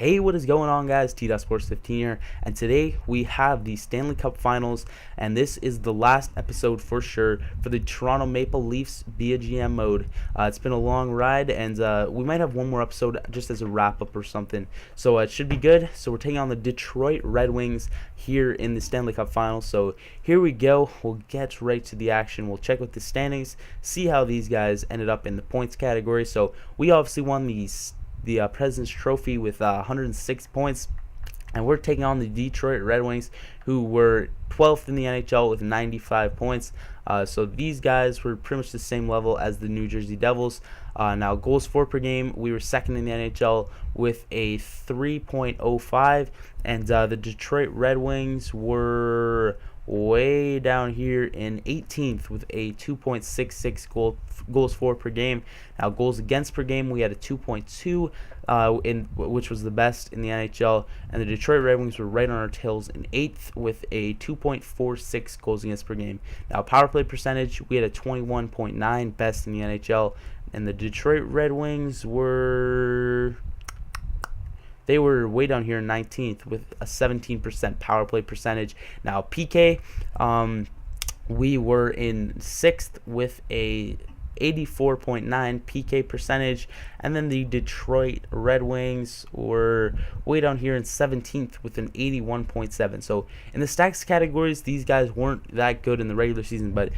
Hey, what is going on, guys? T.Sports15 here, and today we have the Stanley Cup Finals, and this is the last episode for sure for the Toronto Maple Leafs via GM mode. It's been a long ride, and we might have one more episode just as a wrap-up or something, so it should be good. So we're taking on the Detroit Red Wings here in the Stanley Cup Finals, so here we go. We'll get right to the action. We'll check with the standings, see how these guys ended up in the points category. So we obviously won the President's Trophy with 106 points, and we're taking on the Detroit Red Wings, who were 12th in the NHL with 95 points. So these guys were pretty much the same level as the New Jersey Devils. Now, goals for per game, we were second in the NHL with a 3.05, and the Detroit Red Wings were way down here in 18th with a 2.66 goals for per game. Now, goals against per game, we had a 2.2, which was the best in the NHL, and the Detroit Red Wings were right on our tails in 8th with a 2.46 goals against per game. Now, power play percentage, we had a 21.9, best in the NHL, and the Detroit Red Wings were way down here in 19th with a 17% power play percentage. Now, PK, we were in 6th with a 84.9 PK percentage, and then the Detroit Red Wings were way down here in 17th with an 81.7. So in the stacks categories, these guys weren't that good in the regular season, but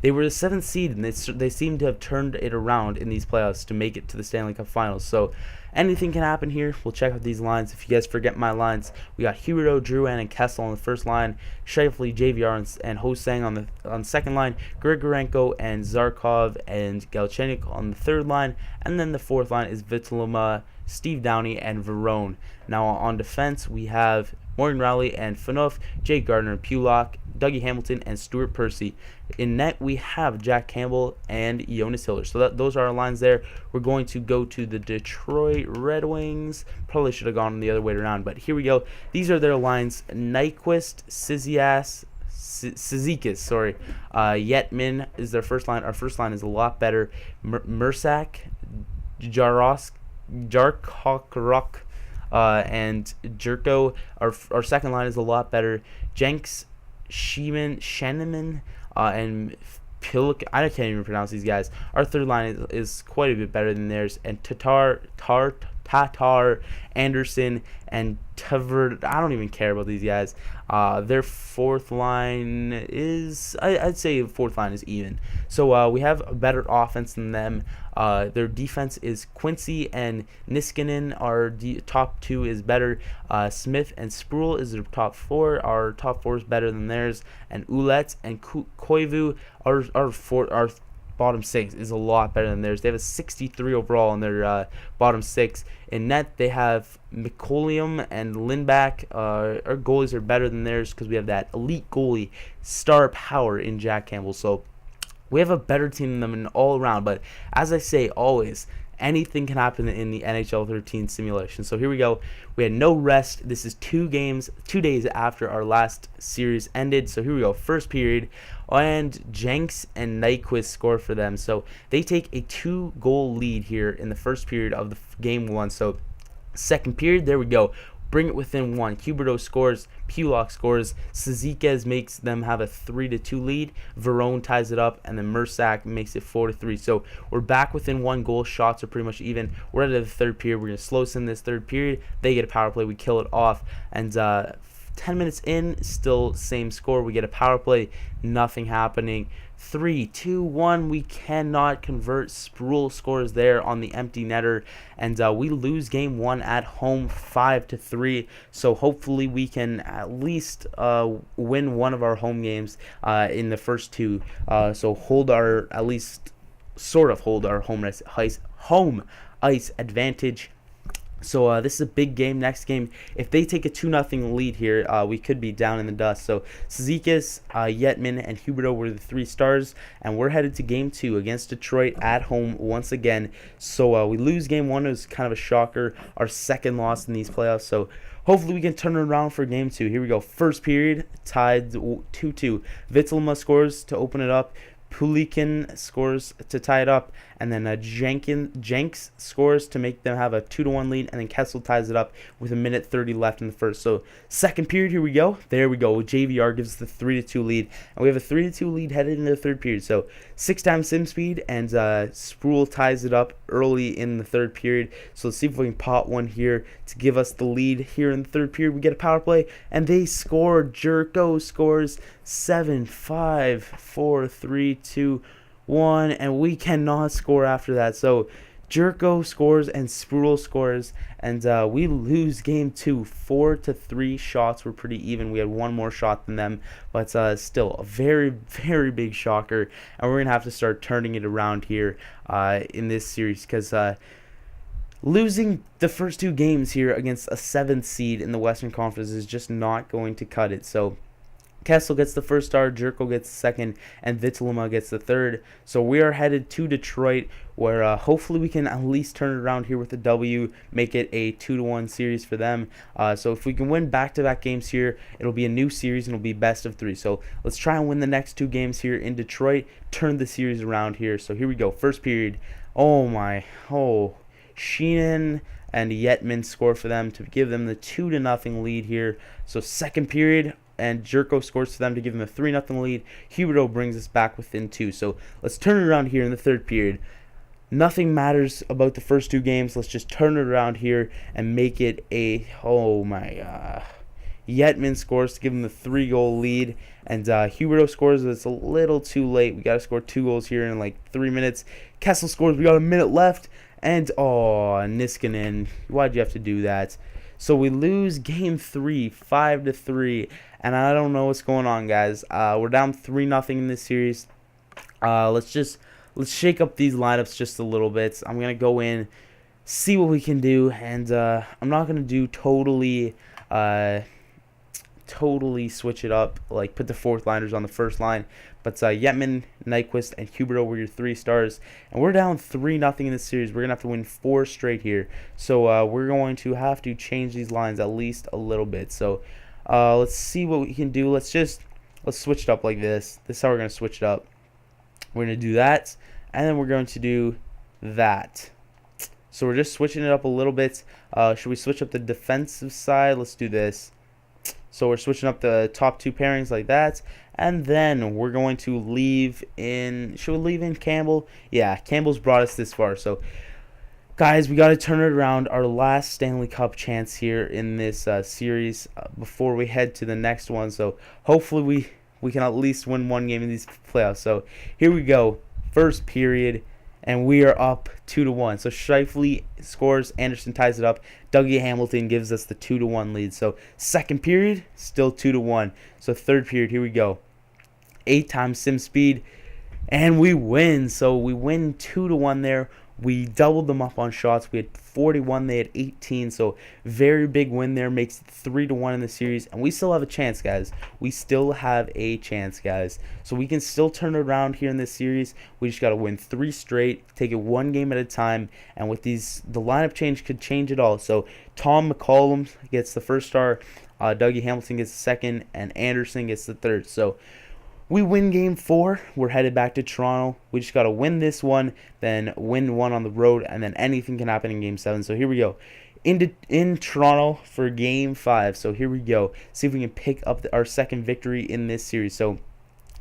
they were the 7th seed, and they seem to have turned it around in these playoffs to make it to the Stanley Cup Finals. So anything can happen here. We'll check out these lines. If you guys forget my lines, we got Huberdeau, Drouin, and Kessel on the first line, Scheifele, JVR, and Ho-Sang on the second line, Grigorenko and Zarkov and Galchenyuk on the third line, and then the fourth line is Vituluma, Steve Downey, and Verone. Now on defense, we have Morgan Rowley and Phaneuf, Jake Gardner and Pulock, Dougie Hamilton, and Stuart Percy. In net, we have Jack Campbell and Jonas Hiller. So those are our lines there. We're going to go to the Detroit Red Wings. Probably should have gone the other way around, but here we go. These are their lines. Nyquist, Cizikas, Yetman is their first line. Our first line is a lot better. Mersak, Jarkokrok, and Jerko. Our second line is a lot better. Jenks, Sheneman, and Pilik. I can't even pronounce these guys. Our third line is quite a bit better than theirs. And Tatar, Anderson, and Tavern. I don't even care about these guys. Their fourth line is, I'd say fourth line is even. So we have a better offense than them. Their defense is Quincy and Niskanen. Our top two is better. Smith and Sproul is their top four. Our top four is better than theirs. And Ouellette and Koivu, our bottom six is a lot better than theirs. They have a 63 overall in their bottom six. In net, they have McCollium and Lindback. Our goalies are better than theirs because we have that elite goalie, star power in Jack Campbell. So we have a better team than them in all around. But as I say always, anything can happen in the NHL 13 simulation. So here we go. We had no rest. This is 2 days after our last series ended. So here we go. First period, and Jenks and Nyquist score for them. So they take a 2-goal lead here in the first period of the game 1. So second period, there we go. Bring it within 1. Huberdeau scores. Pulock scores. Cizikas makes them have a 3-2 lead. Verone ties it up, and then Mersak makes it 4-3. So we're back within 1 goal. Shots are pretty much even. We're at the third period. We're going to slow sim this third period. They get a power play. We kill it off. And 10 minutes in, still same score. We get a power play. Nothing happening. 3, 2, 1. We cannot convert. Sproul scores there on the empty netter, and we lose game 1 at home 5-3. So hopefully we can at least win one of our home games in the first 2. So at least sort of hold our home ice advantage. So this is a big game. Next game, if they take a 2-0 lead here, we could be down in the dust. So Cizikas, Yetman, and Huberdeau were the 3 stars, and we're headed to game 2 against Detroit at home once again. So we lose game 1. It was kind of a shocker, our second loss in these playoffs. So hopefully we can turn it around for game 2. Here we go. First period, tied 2-2. Vituluma scores to open it up. Pulikin scores to tie it up, and then Jenks scores to make them have a 2-1 lead, and then Kessel ties it up with 1:30 left in the first. So second period, here we go. There we go. JVR gives us the 3-2 lead, and we have a 3-2 lead headed into the third period. So 6-time sim speed, and Sproul ties it up early in the third period. So let's see if we can pot one here to give us the lead here in the third period. We get a power play, and they score. Jerko scores 7-5, 4, 3, 2, 1, and we cannot score after that. So Jerko scores and Sproul scores, and we lose game 2, 4-3. Shots were pretty even. We had one more shot than them, but still a very, very big shocker, and we're gonna have to start turning it around here in this series, because losing the first 2 games here against a 7th seed in the Western Conference is just not going to cut it. So Kessel gets the first star, Jerko gets the second, and Vitaluma gets the third. So we are headed to Detroit, where hopefully we can at least turn it around here with a W, make it a 2-1 series for them. So if we can win back-to-back games here, it'll be a new series, and it'll be best of 3. So let's try and win the next 2 games here in Detroit, turn the series around here. So here we go, first period. Sheenan and Yetman score for them to give them the 2-0 lead here. So second period, and Jerko scores for them to give them a 3-0 lead. Huberto brings us back within 2. So let's turn it around here in the third period. Nothing matters about the first 2 games. Let's just turn it around here and make it a, Yetman scores to give them the 3-goal lead, and Huberto scores. It's a little too late. We got to score 2 goals here in like 3 minutes. Kessel scores. We got a minute left, and Niskanen, why'd you have to do that? So we lose game 3, 5-3, and I don't know what's going on, guys. We're down 3-0 in this series. Let's shake up these lineups just a little bit. I'm gonna go in, see what we can do, and I'm not gonna do totally switch it up, like put the 4th liners on the first line. But Yetman, Nyquist, and Huberto were your 3 stars. And we're down 3-0 in this series. We're going to have to win 4 straight here. So we're going to have to change these lines at least a little bit. So let's see what we can do. Let's switch it up like this. This is how we're going to switch it up. We're going to do that, and then we're going to do that. So we're just switching it up a little bit. Should we switch up the defensive side? Let's do this. So we're switching up the top 2 pairings like that. And then we're going to leave in... Should we leave in Campbell? Yeah, Campbell's brought us this far. So, guys, we got to turn it around. Our last Stanley Cup chance here in this series before we head to the next one. So, hopefully we can at least win 1 game in these playoffs. So, here we go. First period. And we are up 2-1. So Scheifele scores, Anderson ties it up, Dougie Hamilton gives us the 2-1 lead. So second period, still 2-1. So third period, here we go. 8-time sim speed, and we win. So we win 2-1 there. We doubled them up on shots. We had 41, they had 18. So very big win there, makes it 3-1 in the series. And we still have a chance, guys. We still have a chance, guys. So we can still turn it around here in this series. We just got to win 3 straight, take it 1 game at a time. And with these, the lineup change could change it all. So Tom McCollum gets the first star, Dougie Hamilton gets the second, and Anderson gets the third. So we win game 4. We're headed back to Toronto. We just got to win this one, then win 1 on the road, and then anything can happen in game 7. So here we go. In Toronto for game 5. So here we go. See if we can pick up our second victory in this series. So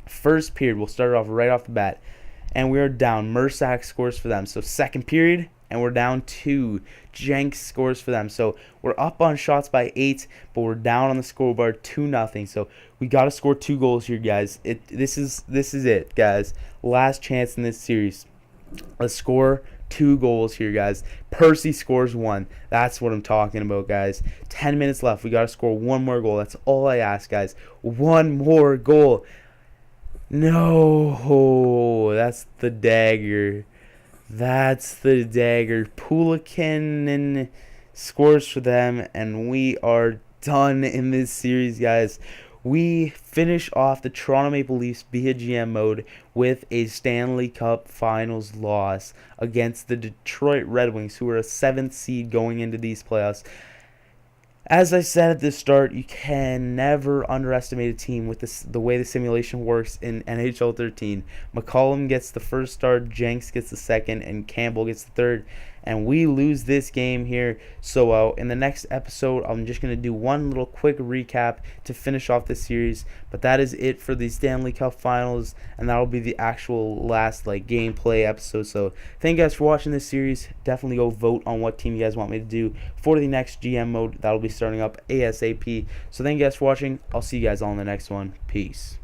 first period, we'll start off right off the bat. And we are down. Mersak scores for them. So second period, and we're down 2. Jenks scores for them. So we're up on shots by 8, but we're down on the scoreboard 2-0. So we got to score 2 goals here, guys. This is it, guys. Last chance in this series. Let's score 2 goals here, guys. Percy scores 1. That's what I'm talking about, guys. 10 minutes left. We got to score 1 more goal. That's all I ask, guys. 1 more goal. No, that's the dagger. That's the dagger. Pulikin scores for them, and we are done in this series, guys. We finish off the Toronto Maple Leafs via GM mode with a Stanley Cup Finals loss against the Detroit Red Wings, who are a 7th seed going into these playoffs. As I said at the start, you can never underestimate a team with the way the simulation works in NHL 13. McCollum gets the first start, Jenks gets the second, and Campbell gets the third. And we lose this game here. So in the next episode, I'm just going to do one little quick recap to finish off this series. But that is it for the Stanley Cup Finals, and that'll be the actual last gameplay episode. So thank you guys for watching this series. Definitely go vote on what team you guys want me to do for the next GM mode. That'll be starting up ASAP. So thank you guys for watching. I'll see you guys all in the next one. Peace.